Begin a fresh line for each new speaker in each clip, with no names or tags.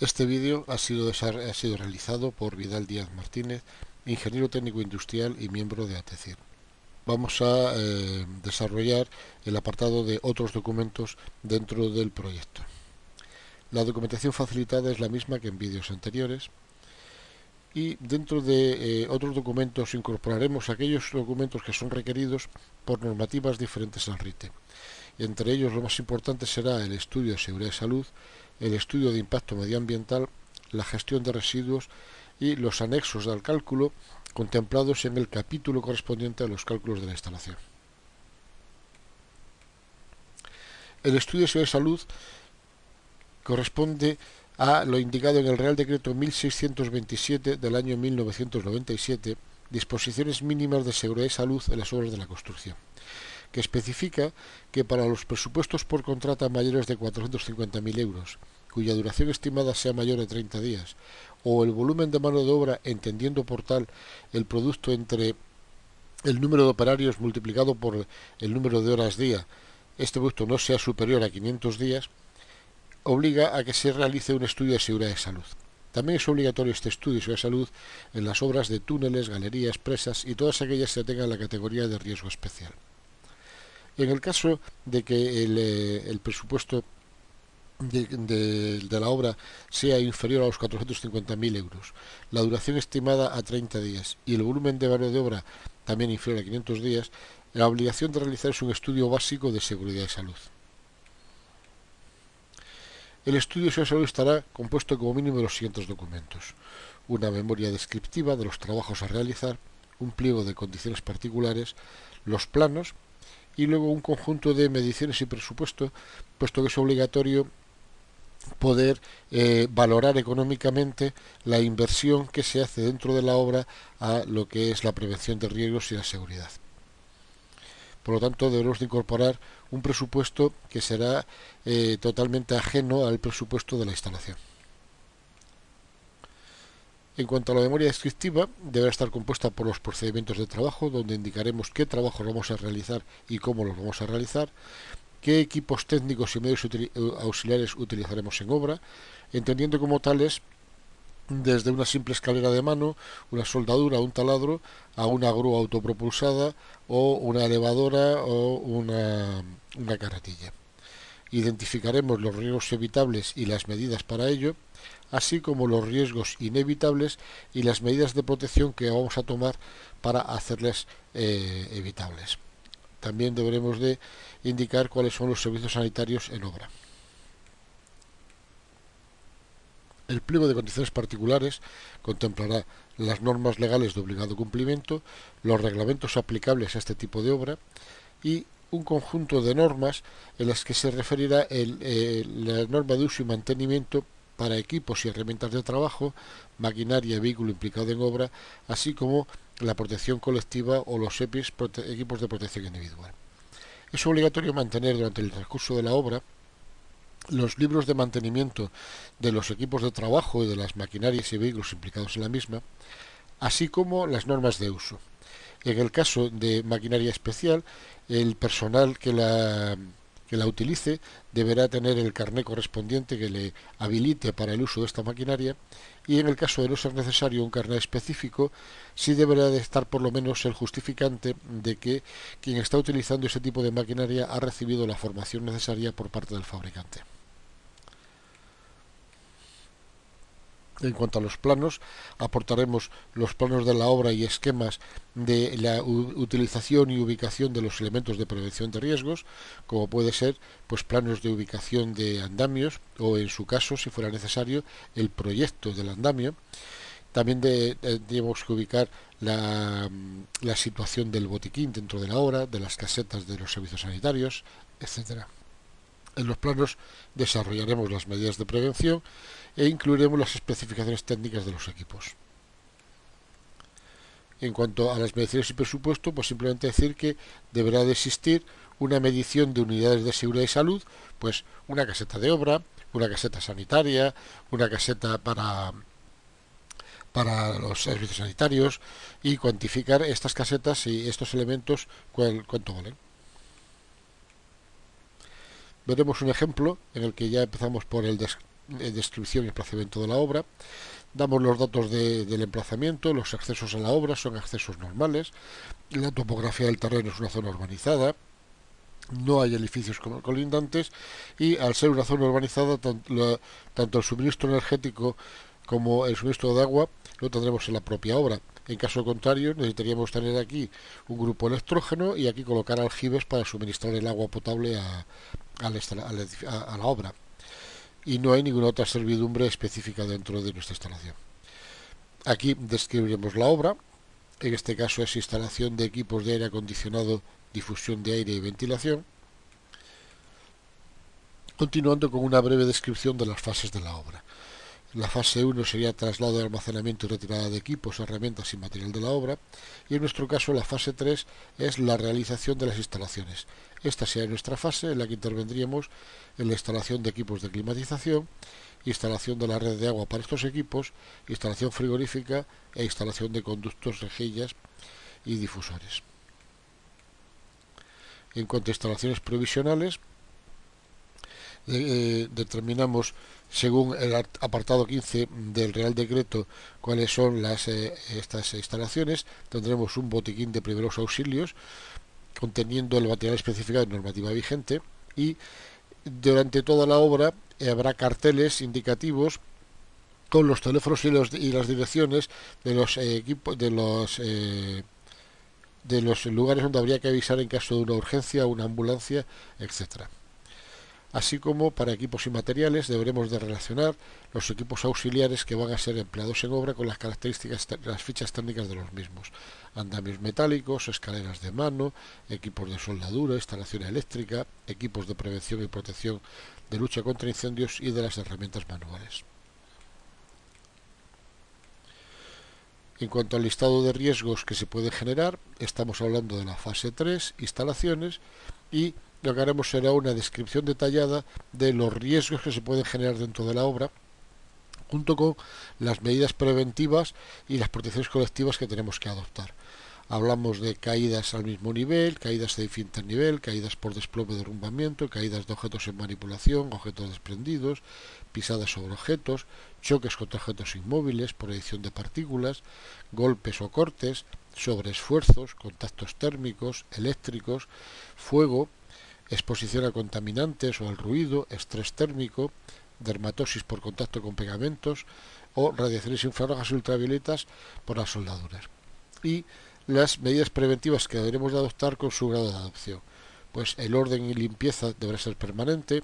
Este vídeo ha sido realizado por Vidal Díaz Martínez, ingeniero técnico industrial y miembro de ATECIR. Vamos a desarrollar el apartado de otros documentos dentro del proyecto. La documentación facilitada es la misma que en vídeos anteriores, y dentro de otros documentos incorporaremos aquellos documentos que son requeridos por normativas diferentes al RITE. Entre ellos, lo más importante será el estudio de seguridad y salud, el estudio de impacto medioambiental, la gestión de residuos y los anexos al cálculo contemplados en el capítulo correspondiente a los cálculos de la instalación. El estudio de seguridad y salud corresponde a lo indicado en el Real Decreto 1627 del año 1997, disposiciones mínimas de seguridad y salud en las obras de la construcción, que especifica que para los presupuestos por contrata mayores de 450.000 euros, cuya duración estimada sea mayor de 30 días, o el volumen de mano de obra, entendiendo por tal el producto entre el número de operarios multiplicado por el número de horas día, este producto no sea superior a 500 días, obliga a que se realice un estudio de seguridad y salud. También es obligatorio este estudio de seguridad y salud en las obras de túneles, galerías, presas y todas aquellas que tengan la categoría de riesgo especial. En el caso de que el presupuesto de la obra sea inferior a los 450.000 euros, la duración estimada a 30 días y el volumen de mano de obra también inferior a 500 días, la obligación de realizar es un estudio básico de seguridad y salud. El estudio de seguridad y salud estará compuesto como mínimo de los siguientes documentos: una memoria descriptiva de los trabajos a realizar, un pliego de condiciones particulares, los planos y luego un conjunto de mediciones y presupuesto, puesto que es obligatorio poder valorar económicamente la inversión que se hace dentro de la obra a lo que es la prevención de riesgos y la seguridad. Por lo tanto, debemos de incorporar un presupuesto que será totalmente ajeno al presupuesto de la instalación. En cuanto a la memoria descriptiva, deberá estar compuesta por los procedimientos de trabajo, donde indicaremos qué trabajos vamos a realizar y cómo los vamos a realizar, qué equipos técnicos y medios auxiliares utilizaremos en obra, entendiendo como tales desde una simple escalera de mano, una soldadura, un taladro, a una grúa autopropulsada o una elevadora o una carretilla. Identificaremos los riesgos evitables y las medidas para ello, así como los riesgos inevitables y las medidas de protección que vamos a tomar para hacerles evitables. También deberemos de indicar cuáles son los servicios sanitarios en obra. El pliego de condiciones particulares contemplará las normas legales de obligado cumplimiento, los reglamentos aplicables a este tipo de obra y un conjunto de normas en las que se referirá la norma de uso y mantenimiento para equipos y herramientas de trabajo, maquinaria y vehículo implicado en obra, así como la protección colectiva o los EPIs, equipos de protección individual. Es obligatorio mantener durante el transcurso de la obra los libros de mantenimiento de los equipos de trabajo y de las maquinarias y vehículos implicados en la misma, así como las normas de uso. En el caso de maquinaria especial, el personal que la utilice deberá tener el carné correspondiente que le habilite para el uso de esta maquinaria, y en el caso de no ser necesario un carné específico, sí deberá de estar por lo menos el justificante de que quien está utilizando ese tipo de maquinaria ha recibido la formación necesaria por parte del fabricante. En cuanto a los planos, aportaremos los planos de la obra y esquemas de la utilización y ubicación de los elementos de prevención de riesgos, como puede ser pues planos de ubicación de andamios o, en su caso, si fuera necesario, el proyecto del andamio. También tenemos que ubicar la situación del botiquín dentro de la obra, de las casetas de los servicios sanitarios, etcétera. En los planos desarrollaremos las medidas de prevención e incluiremos las especificaciones técnicas de los equipos. En cuanto a las mediciones y presupuesto, pues simplemente decir que deberá de existir una medición de unidades de seguridad y salud, pues una caseta de obra, una caseta sanitaria, una caseta para los servicios sanitarios, y cuantificar estas casetas y estos elementos cuánto valen. Veremos un ejemplo en el que ya empezamos por el descripción y emplazamiento de la obra. Damos los datos del emplazamiento, los accesos a la obra son accesos normales, la topografía del terreno es una zona urbanizada, no hay edificios colindantes y al ser una zona urbanizada tanto el suministro energético como el suministro de agua lo tendremos en la propia obra. En caso contrario, necesitaríamos tener aquí un grupo electrógeno y aquí colocar aljibes para suministrar el agua potable a la obra. Y no hay ninguna otra servidumbre específica dentro de nuestra instalación. Aquí describiremos la obra. En este caso es instalación de equipos de aire acondicionado, difusión de aire y ventilación. Continuando con una breve descripción de las fases de la obra. La fase 1 sería traslado de almacenamiento y retirada de equipos, herramientas y material de la obra. Y en nuestro caso la fase 3 es la realización de las instalaciones. Esta sería nuestra fase en la que intervendríamos en la instalación de equipos de climatización, instalación de la red de agua para estos equipos, instalación frigorífica e instalación de conductos, rejillas y difusores. En cuanto a instalaciones provisionales, determinamos según el apartado 15 del Real Decreto cuáles son estas instalaciones. Tendremos un botiquín de primeros auxilios conteniendo el material especificado en normativa vigente y durante toda la obra habrá carteles indicativos con los teléfonos y las direcciones de los equipos de los lugares donde habría que avisar en caso de una urgencia, una ambulancia, etcétera. Así como para equipos y materiales deberemos de relacionar los equipos auxiliares que van a ser empleados en obra con las características, las fichas técnicas de los mismos: andamios metálicos, escaleras de mano, equipos de soldadura, instalación eléctrica, equipos de prevención y protección, de lucha contra incendios y de las herramientas manuales. En cuanto al listado de riesgos que se puede generar, estamos hablando de la fase 3, instalaciones, y lo que haremos será una descripción detallada de los riesgos que se pueden generar dentro de la obra, junto con las medidas preventivas y las protecciones colectivas que tenemos que adoptar. Hablamos de caídas al mismo nivel, caídas de internivel, caídas por desplome, derrumbamiento, caídas de objetos en manipulación, objetos desprendidos, pisadas sobre objetos, choques contra objetos inmóviles, proyección de partículas, golpes o cortes, sobreesfuerzos, contactos térmicos, eléctricos, fuego, exposición a contaminantes o al ruido, estrés térmico, dermatosis por contacto con pegamentos o radiaciones infrarrojas y ultravioletas por las soldaduras. Y las medidas preventivas que deberemos de adoptar con su grado de adopción. Pues el orden y limpieza deberá ser permanente,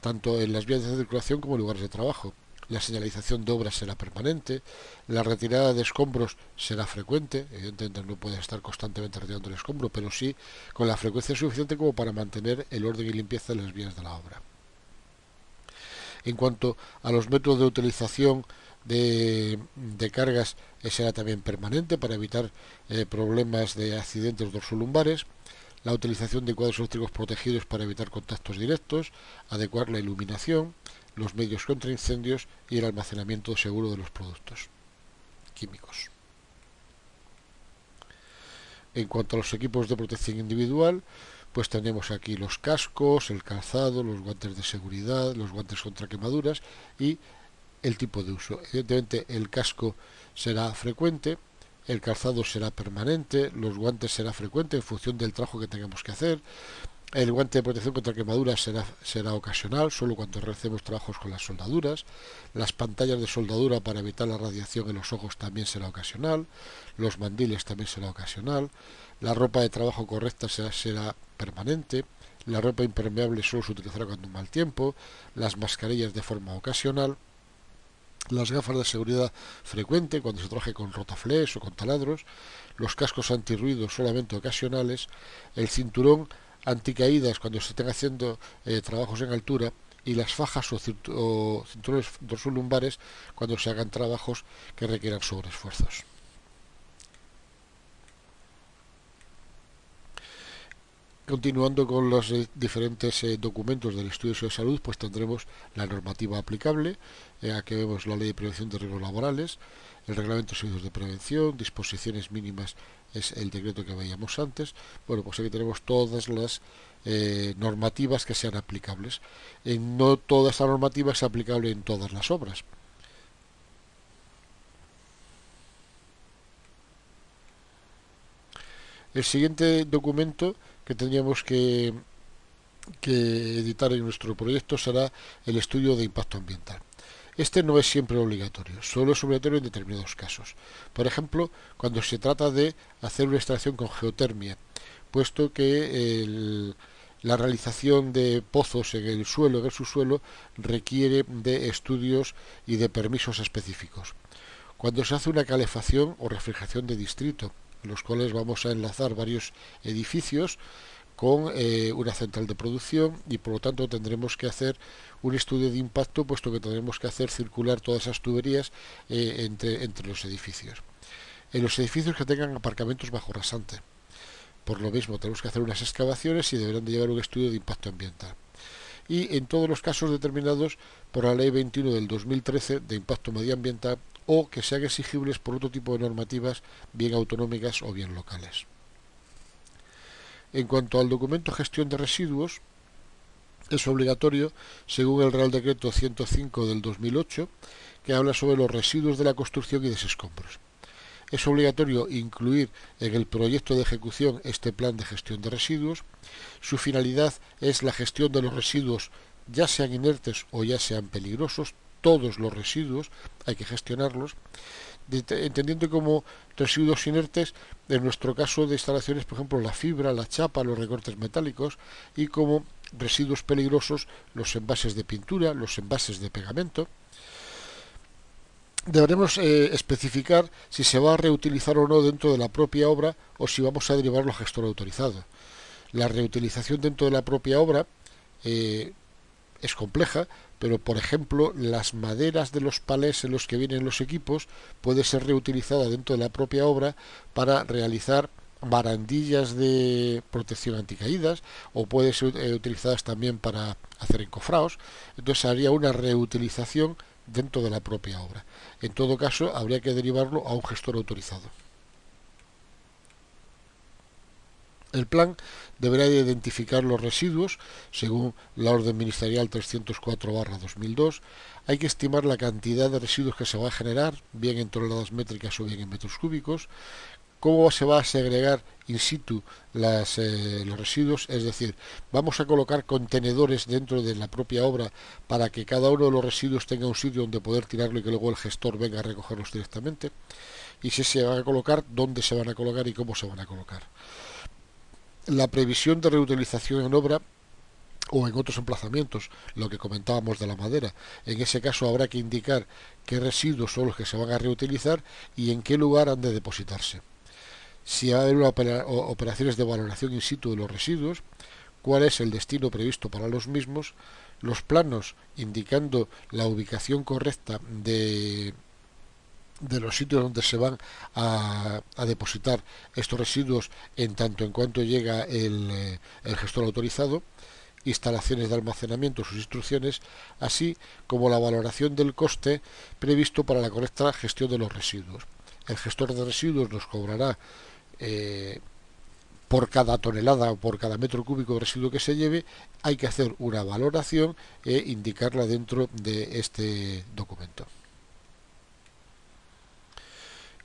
tanto en las vías de circulación como en lugares de trabajo. La señalización de obras será permanente, la retirada de escombros será frecuente, evidentemente no puede estar constantemente retirando el escombro, pero sí con la frecuencia suficiente como para mantener el orden y limpieza de las vías de la obra. En cuanto a los métodos de utilización de cargas, será también permanente para evitar problemas de accidentes dorsolumbares, la utilización de cuadros eléctricos protegidos para evitar contactos directos, adecuar la iluminación, los medios contra incendios y el almacenamiento seguro de los productos químicos. En cuanto a los equipos de protección individual, pues tenemos aquí los cascos, el calzado, los guantes de seguridad, los guantes contra quemaduras y el tipo de uso. Evidentemente el casco será frecuente, el calzado será permanente, los guantes será frecuente en función del trabajo que tengamos que hacer. El guante de protección contra quemaduras será ocasional, solo cuando realicemos trabajos con las soldaduras. Las pantallas de soldadura para evitar la radiación en los ojos también será ocasional. Los mandiles también será ocasional. La ropa de trabajo correcta será permanente. La ropa impermeable solo se utilizará cuando mal tiempo. Las mascarillas de forma ocasional. Las gafas de seguridad frecuente cuando se trabaje con rotaflex o con taladros. Los cascos antirruido solamente ocasionales. El cinturón anticaídas cuando se estén haciendo trabajos en altura, y las fajas o cinturones dorsolumbares cuando se hagan trabajos que requieran sobreesfuerzos. Continuando con los diferentes documentos del estudio de salud, pues tendremos la normativa aplicable, aquí vemos la ley de prevención de riesgos laborales, el reglamento de servicios de prevención, disposiciones mínimas es el decreto que veíamos antes. Bueno, pues aquí tenemos todas las normativas que sean aplicables. No toda esta normativa es aplicable en todas las obras. El siguiente documento que tendríamos que editar en nuestro proyecto será el estudio de impacto ambiental. Este no es siempre obligatorio, solo es obligatorio en determinados casos. Por ejemplo, cuando se trata de hacer una extracción con geotermia, puesto que la realización de pozos en el suelo, en el subsuelo, requiere de estudios y de permisos específicos. Cuando se hace una calefacción o refrigeración de distrito, en los cuales vamos a enlazar varios edificios con una central de producción, y por lo tanto tendremos que hacer un estudio de impacto, puesto que tendremos que hacer circular todas esas tuberías entre los edificios. En los edificios que tengan aparcamientos bajo rasante, por lo mismo tenemos que hacer unas excavaciones y deberán de llevar un estudio de impacto ambiental. Y en todos los casos determinados por la Ley 21 del 2013 de impacto medioambiental, o que sean exigibles por otro tipo de normativas, bien autonómicas o bien locales. En cuanto al documento gestión de residuos, es obligatorio, según el Real Decreto 105 del 2008, que habla sobre los residuos de la construcción y de escombros. Es obligatorio incluir en el proyecto de ejecución este plan de gestión de residuos. Su finalidad es la gestión de los residuos, ya sean inertes o ya sean peligrosos. Todos los residuos hay que gestionarlos, entendiendo como residuos inertes, en nuestro caso de instalaciones, por ejemplo, la fibra, la chapa, los recortes metálicos, y como residuos peligrosos, los envases de pintura, los envases de pegamento. Deberemos especificar si se va a reutilizar o no dentro de la propia obra, o si vamos a derivarlo a gestor autorizado. La reutilización dentro de la propia obra es compleja, pero por ejemplo las maderas de los palés en los que vienen los equipos puede ser reutilizada dentro de la propia obra para realizar barandillas de protección anticaídas, o puede ser utilizadas también para hacer encofrados. Entonces haría una reutilización dentro de la propia obra. En todo caso, habría que derivarlo a un gestor autorizado. El plan deberá identificar los residuos según la orden ministerial 304/2002. Hay que estimar la cantidad de residuos que se va a generar, bien en toneladas métricas o bien en metros cúbicos. Cómo se va a segregar in situ los residuos, es decir, vamos a colocar contenedores dentro de la propia obra para que cada uno de los residuos tenga un sitio donde poder tirarlo y que luego el gestor venga a recogerlos directamente. Y si se van a colocar, dónde se van a colocar y cómo se van a colocar. La previsión de reutilización en obra o en otros emplazamientos, lo que comentábamos de la madera. En ese caso habrá que indicar qué residuos son los que se van a reutilizar y en qué lugar han de depositarse. Si va a haber operaciones de valoración in situ de los residuos, cuál es el destino previsto para los mismos, los planos indicando la ubicación correcta de los sitios donde se van a depositar estos residuos en tanto en cuanto llega el gestor autorizado, instalaciones de almacenamiento, sus instrucciones, así como la valoración del coste previsto para la correcta gestión de los residuos. El gestor de residuos nos cobrará por cada tonelada o por cada metro cúbico de residuo que se lleve. Hay que hacer una valoración e indicarla dentro de este documento.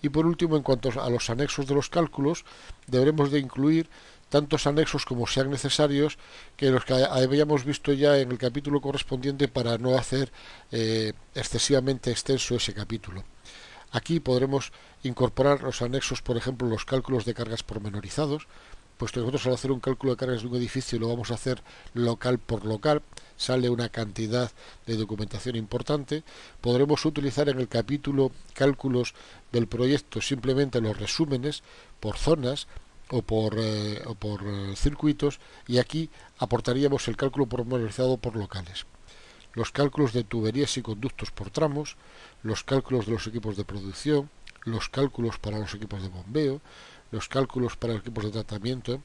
Y por último, en cuanto a los anexos de los cálculos, deberemos de incluir tantos anexos como sean necesarios, que los que habíamos visto ya en el capítulo correspondiente, para no hacer excesivamente extenso ese capítulo. Aquí podremos incorporar los anexos, por ejemplo, los cálculos de cargas pormenorizados, puesto que nosotros al hacer un cálculo de cargas de un edificio lo vamos a hacer local por local, sale una cantidad de documentación importante. Podremos utilizar en el capítulo cálculos del proyecto simplemente los resúmenes por zonas o por circuitos, y aquí aportaríamos el cálculo pormenorizado por locales. Los cálculos de tuberías y conductos por tramos, los cálculos de los equipos de producción, los cálculos para los equipos de bombeo, los cálculos para los equipos de tratamiento,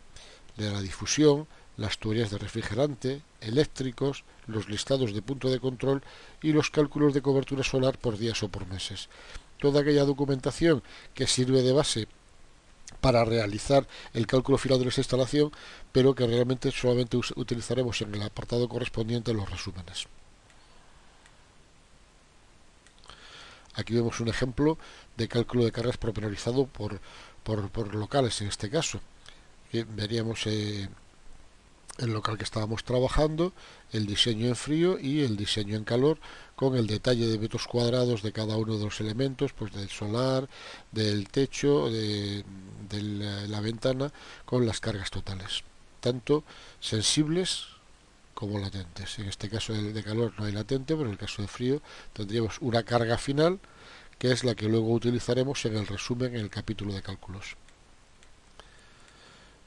de la difusión, las tuberías de refrigerante, eléctricos, los listados de punto de control y los cálculos de cobertura solar por días o por meses. Toda aquella documentación que sirve de base para realizar el cálculo final de nuestra instalación, pero que realmente solamente utilizaremos en el apartado correspondiente los resúmenes. Aquí vemos un ejemplo de cálculo de cargas pormenorizado por locales, en este caso. Veríamos el local que estábamos trabajando, el diseño en frío y el diseño en calor, con el detalle de metros cuadrados de cada uno de los elementos, pues del solar, del techo, de la ventana, con las cargas totales, tanto sensibles como latentes. En este caso de calor no hay latente, pero en el caso de frío tendríamos una carga final, que es la que luego utilizaremos en el resumen en el capítulo de cálculos.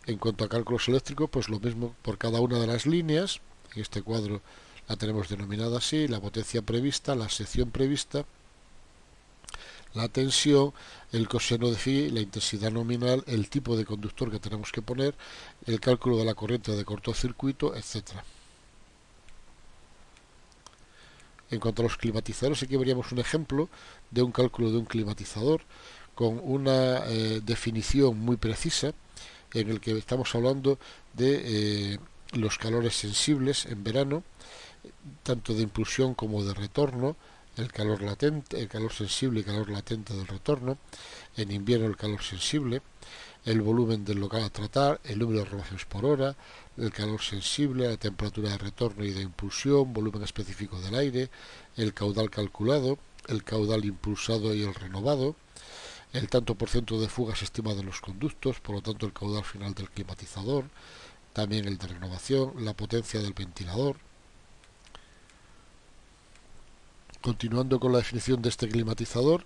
En cuanto a cálculos eléctricos, pues lo mismo por cada una de las líneas. En este cuadro la tenemos denominada así: la potencia prevista, la sección prevista, la tensión, el coseno de phi, la intensidad nominal, el tipo de conductor que tenemos que poner, el cálculo de la corriente de cortocircuito, etc. En cuanto a los climatizadores, aquí veríamos un ejemplo de un cálculo de un climatizador con una definición muy precisa, en el que estamos hablando de los calores sensibles en verano, tanto de impulsión como de retorno, el calor latente, el calor sensible y calor latente del retorno, en invierno el calor sensible, el volumen del local a tratar, el número de revoluciones por hora, el calor sensible, la temperatura de retorno y de impulsión, volumen específico del aire, el caudal calculado, el caudal impulsado y el renovado, el tanto por ciento de fugas estimado en los conductos, por lo tanto el caudal final del climatizador, también el de renovación, la potencia del ventilador. Continuando con la definición de este climatizador,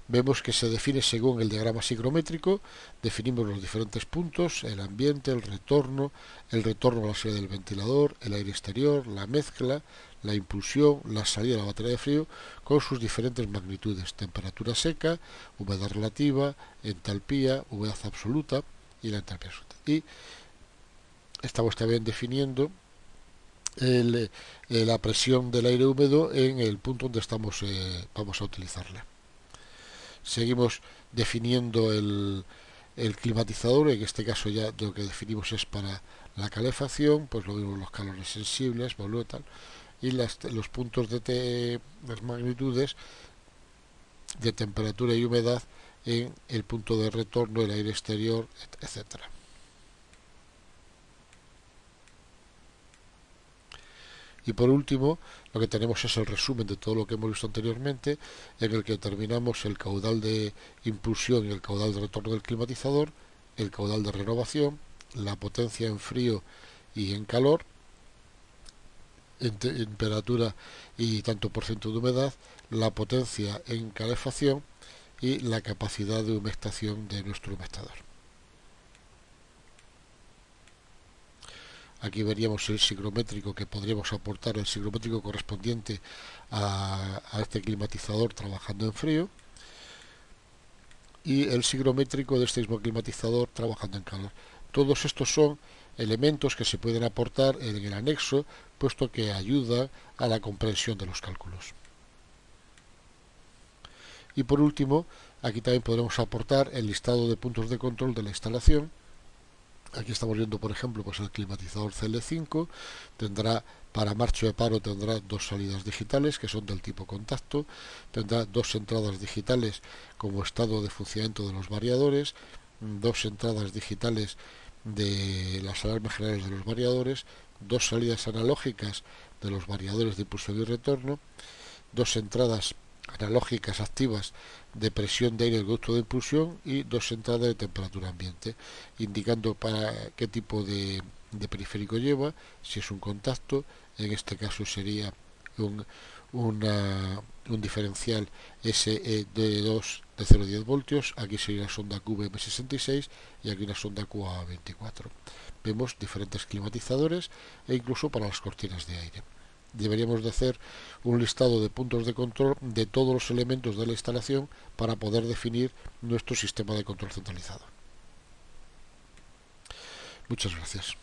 vemos que se define según el diagrama psicométrico. Definimos los diferentes puntos: el ambiente, el retorno a la salida del ventilador, el aire exterior, la mezcla, la impulsión, la salida de la batería de frío, con sus diferentes magnitudes: temperatura seca, humedad relativa, entalpía, humedad absoluta y la entalpía absoluta. Y estamos también definiendo la presión del aire húmedo en el punto donde vamos a utilizarla. Seguimos definiendo el climatizador. En este caso ya lo que definimos es para la calefacción, pues lo mismo los calores sensibles, volumen, tal, y los puntos de las magnitudes de temperatura y humedad en el punto de retorno, el aire exterior, etcétera. Y por último, lo que tenemos es el resumen de todo lo que hemos visto anteriormente, en el que determinamos el caudal de impulsión y el caudal de retorno del climatizador, el caudal de renovación, la potencia en frío y en calor, en temperatura y tanto por ciento de humedad, la potencia en calefacción y la capacidad de humectación de nuestro humectador. Aquí veríamos el sigrométrico que podríamos aportar, el sigrométrico correspondiente a este climatizador trabajando en frío, y el sigrométrico de este mismo climatizador trabajando en calor. Todos estos son elementos que se pueden aportar en el anexo, puesto que ayuda a la comprensión de los cálculos. Y por último, aquí también podremos aportar el listado de puntos de control de la instalación. Aquí estamos viendo, por ejemplo, pues el climatizador CL5 tendrá, para marcha de paro, tendrá dos salidas digitales que son del tipo contacto, tendrá dos entradas digitales como estado de funcionamiento de los variadores, dos entradas digitales de las alarmas generales de los variadores, dos salidas analógicas de los variadores de impulsión y retorno, dos entradas analógicas activas de presión de aire del ducto de impulsión y dos entradas de temperatura ambiente, indicando para qué tipo de periférico lleva, si es un contacto, en este caso sería un diferencial SED2 de 0,10 voltios, aquí sería una sonda QVM66 y aquí una sonda QA24. Vemos diferentes climatizadores e incluso para las cortinas de aire. Deberíamos de hacer un listado de puntos de control de todos los elementos de la instalación para poder definir nuestro sistema de control centralizado. Muchas gracias.